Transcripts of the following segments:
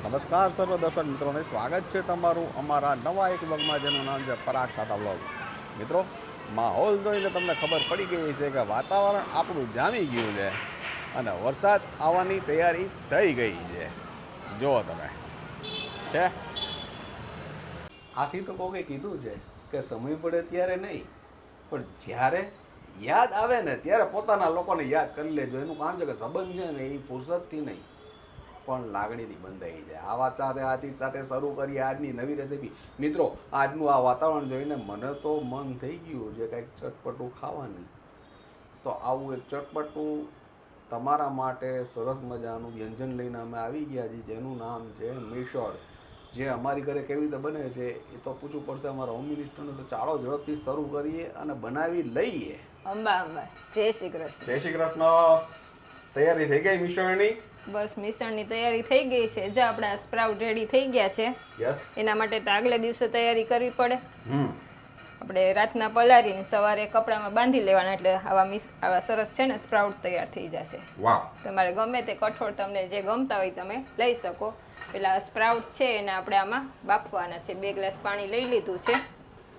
નમસ્કાર સર્વ દર્શક મિત્રોને સ્વાગત છે તમારું અમારા નવા એક વ્લોગમાં જેનું નામ છે પરાગ ખાતા વ્લોગ. મિત્રો, માહોલ જોઈને તમને ખબર પડી ગઈ છે કે વાતાવરણ આપણું જામી ગયું છે અને વરસાદ આવવાની તૈયારી થઈ ગઈ છે. જુઓ તમે છે આથી તો કોકે કીધું છે કે સમય પડે ત્યારે નહીં, પણ જ્યારે યાદ આવે ને ત્યારે પોતાના લોકોને યાદ કરી લેજો. એનું કામ છે કે સંબંધ છે ને એ ફુરસદથી નહીં પણ લાગણીથી બંધાઈ જાય. આ વાત સાથે આ ચીજ સાથે શરૂ કરીએ આજની નવી રેસીપી. મિત્રો, આજનું આ વાતાવરણ જોઈને મને તો મન થઈ ગયું છે કંઈક ચટપટું ખાવાની. તો આવું એક ચટપટું તમારા માટે સરસ મજાનું વ્યંજન લઈને અમે આવી ગયા છીએ, જેનું નામ છે મિસળ. જે અમારી ઘરે કેવી રીતે બને છે એ તો પૂછવું પડશે અમારા હોમ મિનિસ્ટરને. તો ચાલો ઝડપથી શરૂ કરીએ અને બનાવી લઈએ. અંબા અંબા, જય શ્રી કૃષ્ણ. જય શ્રી કૃષ્ણ. તૈયારી થઈ ગઈ મિસળની? બસ મિસળની તૈયારી થઈ ગઈ છે. જો આપણા સ્પ્રાઉટ રેડી થઈ ગયા છે. યસ. એના માટે તો આગલે દિવસે તૈયારી કરવી પડે. આપણે રાતના પલાળીને સવારે કપડામાં બાંધી લેવાના, એટલે આવા સરસ છે ને સ્પ્રાઉટ તૈયાર થઈ જશે. વાહ. તમારે ગમે તે કઠોળ તમને જે ગમતા હોય તમે લઈ શકો. પેલા સ્પ્રાઉટ છે એને આપણે આમાં બાફવાના છે. 2 ગ્લાસ પાણી લઈ લીધું છે,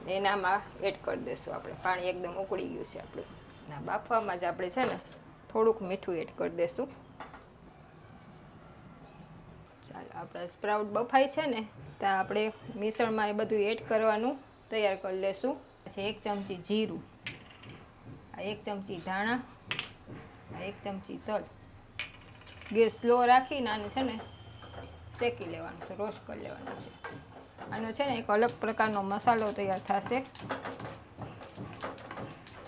એનામાં એડ કરી દઈશું આપણે. પાણી એકદમ ઉકળી ગયું છે આપણું. ના, બાફવામાં જ આપણે છે ને થોડુંક મીઠું એડ કરી દઈશું. ચાલો, આપણા સ્પ્રાઉટ બફાય છે ને ત્યાં આપણે મિશ્રણમાં એ બધું એડ કરવાનું તૈયાર કરી લઈશું. પછી 1 ચમચી જીરું, આ 1 ચમચી ધાણા, આ 1 ચમચી તલ. ગેસ સ્લો રાખીને આને છે ને શેકી લેવાનું છે, રોસ્ટ કરી લેવાનું છે. આનો છે ને એક અલગ પ્રકારનો મસાલો તૈયાર થશે,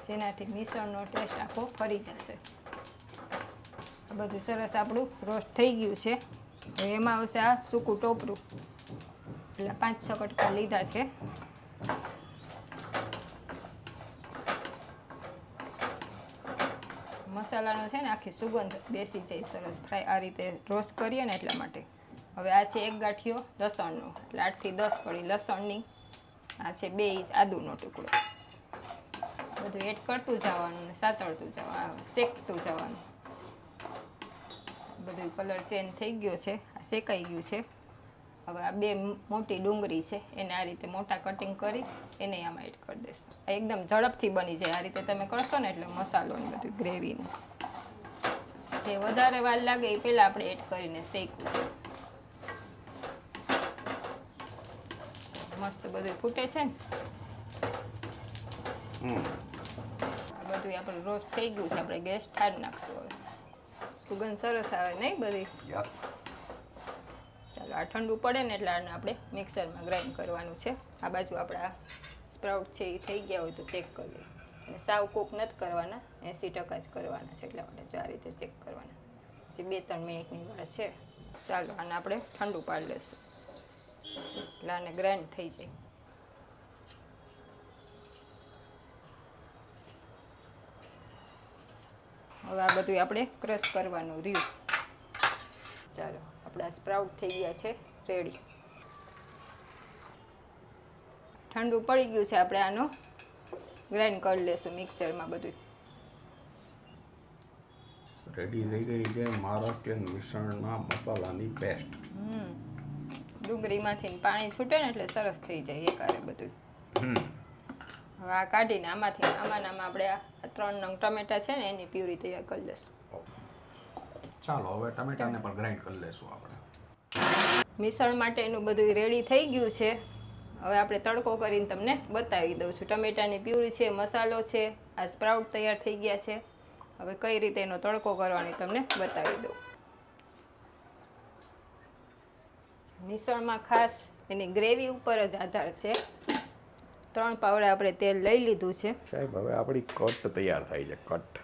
જેનાથી મિશ્રણનો ટેસ્ટ આખો ફરી જશે. આ બધું સરસ આપણું રોસ્ટ થઈ ગયું છે. હવે એમાં આવશે આ સૂકું ટોપરું. એટલે 5-6 કટકા લીધા છે. મસાલાનો છે ને આખી સુગંધ બેસી જાય સરસ ફ્રાય આ રીતે રોસ્ટ કરીએ ને એટલા માટે. હવે આ છે 1 ગાંઠિયો લસણનો, એટલે 8 થી 10 કળી લસણની. આ છે 2 ઇંચ આદુનો ટુકડો. બધું એડ કરતું જવાનું ને સાતળતું જવાનું, શેકતું જવાનું. બધું કલર ચેન્જ થઈ ગયો છે, આ શેકાઈ ગયું છે. હવે આ 2 મોટી ડુંગળી છે, એને આ રીતે મોટા કટિંગ કરી એને આમાં એડ કરી દઈશું. આ એકદમ ઝડપથી બની જાય. આ રીતે તમે કરશો ને એટલે મસાલો ને બધું ગ્રેવીનું જે વધારે વાર લાગે એ પહેલાં આપણે એડ કરીને શેકવું છે. મસ્ત બધું ફૂટે છે ને. આ બધું આપણે રોસ્ટ થઈ ગયું છે. આપણે ગેસ ઠાર નાખશું. હવે સુગંધ સરસ આવે નહીં બધી. યસ. ચાલો, આ ઠંડુ પડે ને એટલે આને આપણે મિક્સરમાં ગ્રાઇન્ડ કરવાનું છે. આ બાજુ આપણા સ્પ્રાઉટ છે એ થઈ ગયા હોય તો ચેક કરીએ. અને સાવ કૂક નથી કરવાના, 80% જ કરવાના છે. એટલા માટે જો આ રીતે ચેક કરવાના. જે 2-3 મિનિટની વાર છે. ચાલો, આને આપણે ઠંડુ પાડી લઈશું એટલે આને ગ્રાઇન્ડ થઈ જાય. હવે આ બધું આપણે ક્રશ કરવાનું રહ્યું. ચાલો, આપણા સ્પ્રાઉટ થઈ ગયા છે રેડી. ઠંડુ પડી ગયું છે. આપણે આનો ગ્રાઇન્ડ કરી લઈશું મિક્સરમાં. બધું રેડી થઈ ગઈ છે મહારાષ્ટ્રીયન મિશ્રણના મસાલાની પેસ્ટ. ડુંગળીમાંથી પાણી છૂટે ને એટલે સરસ થઈ જાય એકારે બધું. હવે આ કાઢીને આમાં આપણે આ 3 નંગ ટમેટા છે ને એની પ્યુરી તૈયાર કરી લઈશું. ચાલો, હવે ટમેટાને પણ ગ્રાઇન્ડ કરી લઈશું આપણે. મિશ્રણ માટેનું બધું રેડી થઈ ગયું છે. હવે આપણે તડકો કરીને તમને બતાવી દઉં છું. ટમેટાની પ્યુરી છે, મસાલો છે, આ સ્પ્રાઉટ તૈયાર થઈ ગયા છે. હવે કઈ રીતે એનો તડકો કરવાની તમને બતાવી દઉં. મિશ્રણમાં ખાસ એની ગ્રેવી ઉપર જ આધાર છે. 3 પાવડા આપણે તેલ લઈ લીધું છે. સાહેબ, હવે આપણી કટ તૈયાર થઈ છે. કટ,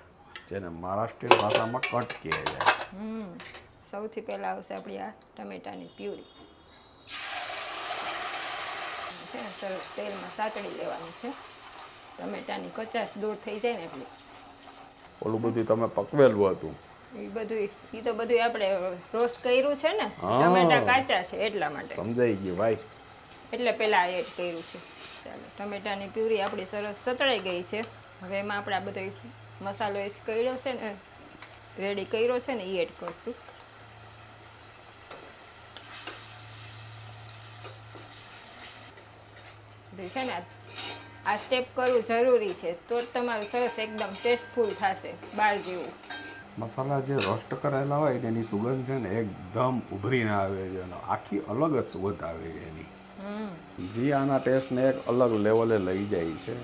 જેને મહારાષ્ટ્રીયન ભાષામાં કટ કહે છે. સૌથી પહેલાં આવશે આપણી આ ટમેટાની પ્યુરી. સરસ તેલમાં સાતળી લેવાનું છે. ટમેટાની કચાશ દૂર થઈ જાય ને એટલે. ઓલું બધું તમે પકવેલું હતું એ તો બધું આપણે રોસ્ટ કર્યું છે ને. ટમેટા કાચા છે એટલા માટે. સમજાઈ ગયું ભાઈ. એટલે પહેલાં એડ કર્યું છે. ચાલો, ટમેટાની પ્યુરી આપણી સરસ સતળાઈ ગઈ છે. હવે એમાં આપણે આ બધો મસાલો એ કર્યો છે ને, રેડી કર્યો છે ને એ એડ કરશું. બધું છે ને આ સ્ટેપ કરવું જરૂરી છે તો જ તમારું સરસ એકદમ ટેસ્ટફુલ થશે બહાર જેવું. મસાલા જે રોસ્ટ કરેલા હોય ને એની સુગંધ છે ને એકદમ ઉભરીને આવે છે અને આખી અલગ જ સુગંધ આવે છે એની. જે આના ટેસ્ટને એક અલગ લેવલે લઈ જાય છે.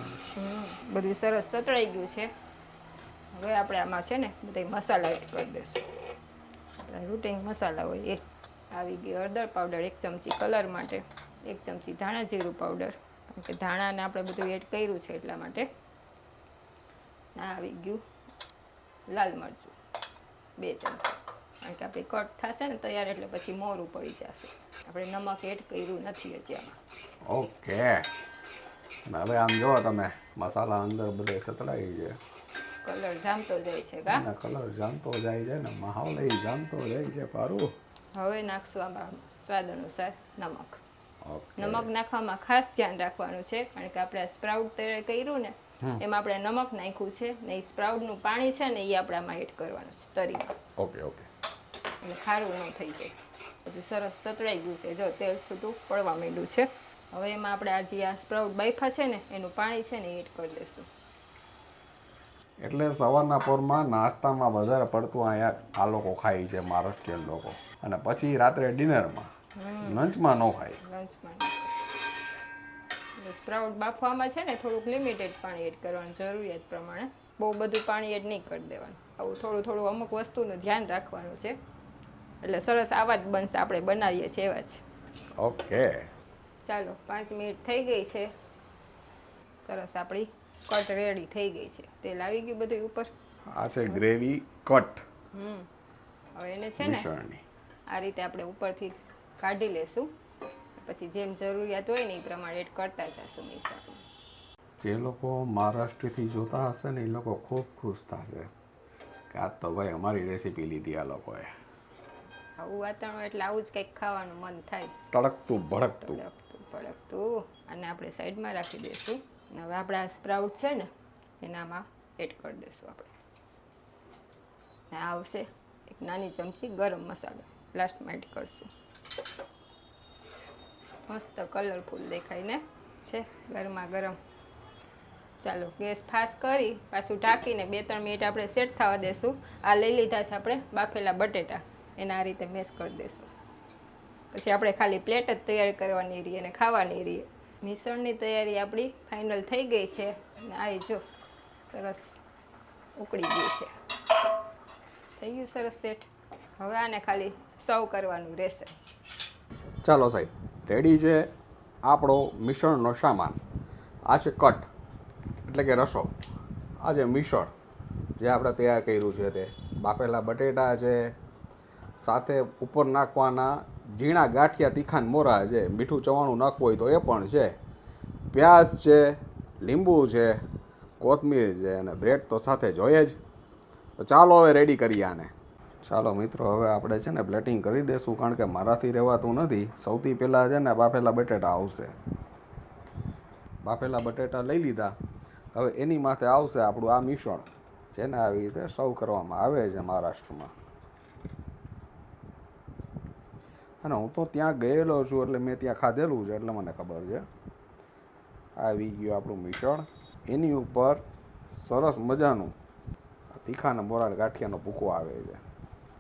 બધું સરસ સતળાઈ ગયું છે. હવે આપણે આમાં છે ને બધા મસાલા એડ કરી દઈશું. આપણા રૂટિન મસાલા હોય એ આવી ગઈ હળદર પાવડર 1 ચમચી કલર માટે, 1 ચમચી ધાણા જીરું પાવડર, કારણ કે ધાણાને આપણે બધું એડ કર્યું છે એટલા માટે. આ આવી ગયું લાલ મરચું 2 ચમચી, કારણ કે આપણી કટ થશે ને તૈયાર એટલે પછી મોરું પડી જશે. આપણે નમક એડ કર્યું નથી હજી આમાં. ઓકે. અને હવે આમ જો તમે મસાલા અંદર બધે સતળાઈ છે. કલર જામતો જાય છે કા? ના કલર જામતો જાય છે ને માહોલ એ જામતો જાય છે પારું. હવે નાખશું આમાં સ્વાદ અનુસાર નમક. ઓકે. નમક નાખવામાં ખાસ ધ્યાન રાખવાનું છે, કારણ કે આપણે આ સ્પ્રાઉટ તૈયાર કર્યું ને એમાં આપણે નમક નાખ્યું છે ને એ સ્પ્રાઉટનું પાણી છે ને એ આપણે આમાં એડ કરવાનું છે તરીમાં. Okay okay. એટલે ખારું ન થઈ જાય. બધું સરસ સતળાઈ ગયું છે. જો તેલ છૂટું પડવા માંડ્યું છે. હવે એમાં આપણે આ જે આ સ્પ્રાઉટ બાફા છે ને એનું પાણી છે ને એડ કરી દઈશું. એટલે સવારના પોરમાં નાસ્તામાં વધારે પડતું અહીંયા આ લોકો ખાય છે મહારાષ્ટ્રીયન લોકો, અને પછી રાત્રે ડિનરમાં લંચમાં ન ખાય. લંચમાં સ્પ્રાઉટ બાફવામાં છે ને થોડુંક લિમિટેડ પાણી એડ કરવાનું જરૂરિયાત પ્રમાણે. બહુ બધું પાણી એડ નહીં કરી દેવાનું. આવું થોડું થોડું અમુક વસ્તુનું ધ્યાન રાખવાનું છે. એટલે સરસ આવા જ બનશે, આપણે બનાવીએ છીએ એવા જ. ઓકે. ચાલો 5 મિનિટ થઈ ગઈ છે. સરસ આપણી કટ રેડી થઈ ગઈ છે. તેલ આવી ગયું બધું ઉપર. આ છે ગ્રેવી કટ. હવે એને છે ને મિશ્રણની. આ રીતે આપણે ઉપરથી કાઢી લેશું. પછી જેમ જરૂરિયાત હોય ને એ પ્રમાણે એડ કરતા જશું મિશ્રણ. જે લોકો મહારાષ્ટ્રથી જોતા હશે ને એ લોકો ખૂબ ખુશ થશે કે આજ તો ભાઈ અમારી રેસીપી લીધી આ લોકોએ. આવું વાતાવરણ એટલે આવું જ કંઈક ખાવાનું મન થાય. તડકતું ભડકતું. ભડકતું. અને આપણે સાઈડમાં રાખી દઈશું. હવે આપણે આ સ્પ્રાઉટ છે ને એનામાં એડ કરી દઈશું આપણે. ને આવશે 1 નાની ચમચી ગરમ મસાલો લાસ્ટમાં એડ કરશું. મસ્ત કલરફુલ દેખાઈને છે ગરમા ગરમ. ચાલો ગેસ ફાસ્ટ કરી પાછું ઢાંકીને 2-3 મિનિટ આપણે સેટ થવા દેશું. આ લઈ લીધા છે આપણે બાફેલા બટેટા, એના આ રીતે મેશ કરી દઈશું. પછી આપણે ખાલી પ્લેટ જ તૈયાર કરવાની રહીએ અને ખાવાની રહીએ. મિશ્રણની તૈયારી આપણી ફાઇનલ થઈ ગઈ છે. અને આ જો સરસ ઉકળી ગયું છે. થઈ ગયું સરસ સેટ. હવે આને ખાલી સર્વ કરવાનું રહેશે. ચાલો સાહેબ, રેડી છે આપણો મિશ્રણનો સામાન. આ છે કટ એટલે કે રસો. આ છે મિશ્રણ જે આપણે તૈયાર કર્યું છે તે બાફેલા બટેટા છે, સાથે ઉપર નાખવાના ઝીણા ગાંઠિયા તીખાન મોરા છે, મીઠું ચવાણું નાખવું હોય તો એ પણ છે, પ્યાજ છે, લીંબુ છે, કોથમીર છે અને બ્રેડ તો સાથે જોઈએ જ. તો ચાલો હવે રેડી કરીએ આને. ચાલો મિત્રો, હવે આપણે છે ને પ્લેટિંગ કરી દઈશું, કારણ કે મારાથી રહેવાતું નથી. સૌથી પહેલાં છે ને બાફેલા બટેટા આવશે. બાફેલા બટેટા લઈ લીધા. હવે એની માથે આવશે આપણું આ મિશ્રણ, જેને આવી રીતે સર્વ કરવામાં આવે છે મહારાષ્ટ્રમાં. અને હું તો ત્યાં ગયેલો છું એટલે મેં ત્યાં ખાધેલું છે એટલે મને ખબર છે. આવી ગયું આપણું મિશ્રણ. એની ઉપર સરસ મજાનું તીખાના મોરા ગાંઠિયાનો ભૂકો આવે છે.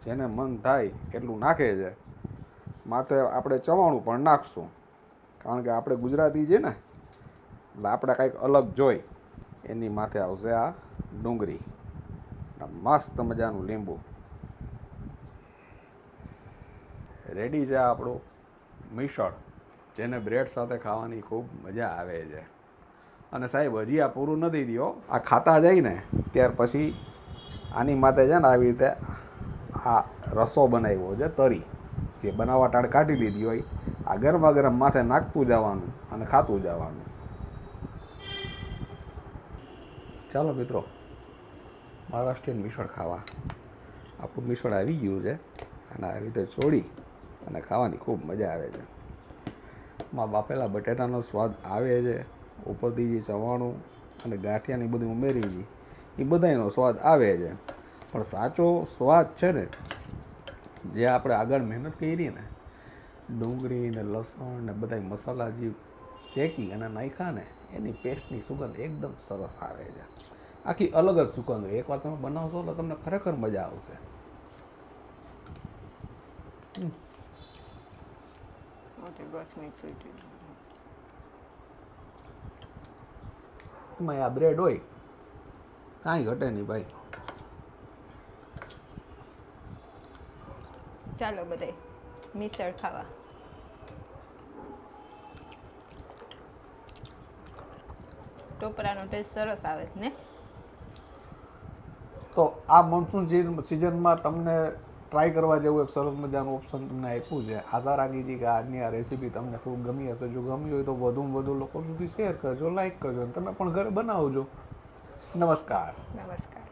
જેને મન થાય એટલું નાખે છે. માથે આપણે ચવાણું પણ નાખશું, કારણ કે આપણે ગુજરાતી છે ને એટલે આપણે કાંઈક અલગ જોઈ. એની માથે આવશે આ ડુંગળી, મસ્ત મજાનું લીંબુ. રેડી છે આપણું મિશ્રણ, જેને બ્રેડ સાથે ખાવાની ખૂબ મજા આવે છે. અને સાહેબ હજી આ પૂરું નથી થયો. આ ખાતા જાય ને ત્યાર પછી આની માથે છે ને આવી રીતે આ રસો બનાવ્યો છે તરી, જે બનાવવા ટાળ કાઢી લીધી હોય, આ ગરમા ગરમ માથે નાખતું જવાનું અને ખાતું જવાનું. ચાલો મિત્રો, મહારાષ્ટ્રીયન મિશ્રણ ખાવા. આપણું મિશ્રણ આવી ગયું છે અને આ રીતે છોડી અને ખાવાની ખૂબ મજા આવે છે. માં બાફેલા બટેટાનો સ્વાદ આવે છે, ઉપરથી જે ચવાણું અને ગાંઠિયાની બધું ઉમેરી છે એ બધાનો સ્વાદ આવે છે. પણ સાચો સ્વાદ છે ને જે આપણે આગળ મહેનત કરી ને, ડુંગળી ને લસણ ને બધા મસાલા જે શેકી અને નાખ્યા ને એની પેસ્ટની સુગંધ એકદમ સરસ આવે છે, આખી અલગ જ સુગંધ હોય. એકવાર તમે બનાવશો એટલે તમને ખરેખર મજા આવશે. એમાં આ બ્રેડ હોય કાંઈ ઘટે નહીં ભાઈ. ચાલો બધાય મિસળ ખાવા. ટોપરાનો ટેસ્ટ સરસ આવે છે ને. તો આ મોન્સૂન સિઝનમાં તમને ટ્રાય કરવા જેવું એક સરસ મજાનું ઓપ્શન તમને આપ્યું છે. આશા રાખી છે કે આજની આ રેસીપી તમને ખૂબ ગમી હશે. જો ગમી હોય તો વધુમાં વધુ લોકો સુધી શેર કરજો, લાઈક કરજો અને તમે પણ ઘરે બનાવજો. નમસ્કાર. નમસ્કાર.